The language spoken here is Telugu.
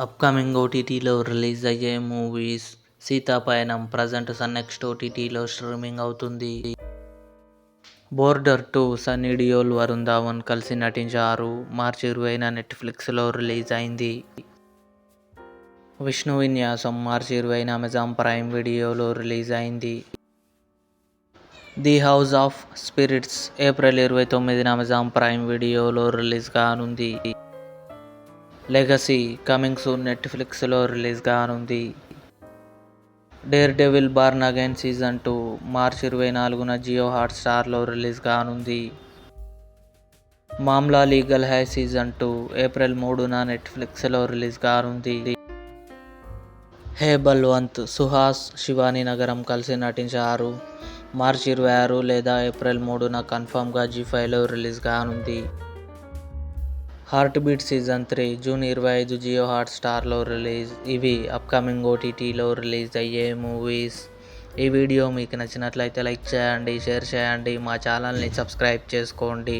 అప్కమింగ్ ఓటీటీలో రిలీజ్ అయ్యే movies 'Seethapayanam' present Sun next ఓటీటీలో స్ట్రీమింగ్ అవుతుంది. 'బోర్డర్ 2' సన్నీ డియోల్, వరుణ్ ధావన్ కలిసి నటించారు. మార్చి 20న నెట్ఫ్లిక్స్లో రిలీజ్ అయింది. 'విష్ణు విన్యాసం' మార్చి 20న అమెజాన్ ప్రైమ్ వీడియోలో రిలీజ్ అయింది. 'The House of Spirits' April 29న అమెజాన్ ప్రైమ్ వీడియోలో రిలీజ్ కానుంది. 'లెగసీ' కమింగ్ సూన్ నెట్ఫ్లిక్స్లో రిలీజ్ కానుంది. 'Daredevil Born Again season 2' March 24న జియో హాట్స్టార్లో రిలీజ్ కానుంది. 'మామ్లా లీగల్ హై సీజన్ 2' ఏప్రిల్ 3న నెట్ఫ్లిక్స్లో రిలీజ్ కానుంది. 'హే బల్వంత్' సుహాస్, శివానీ నగరం కలిసి నటించారు. మార్చి 26 లేదా ఏప్రిల్ 3న కన్ఫర్మ్గా జీ5లో రిలీజ్ కానుంది. 'Heart Beat season 3' June 25 Jio హాట్స్టార్లో రిలీజ్. ఇవి అప్కమింగ్ ఓటీటీలో రిలీజ్ అయ్యే మూవీస్. ఈ వీడియో మీకు నచ్చినట్లయితే లైక్ చేయండి, షేర్ చేయండి, మా ఛానల్ని సబ్స్క్రైబ్ చేసుకోండి.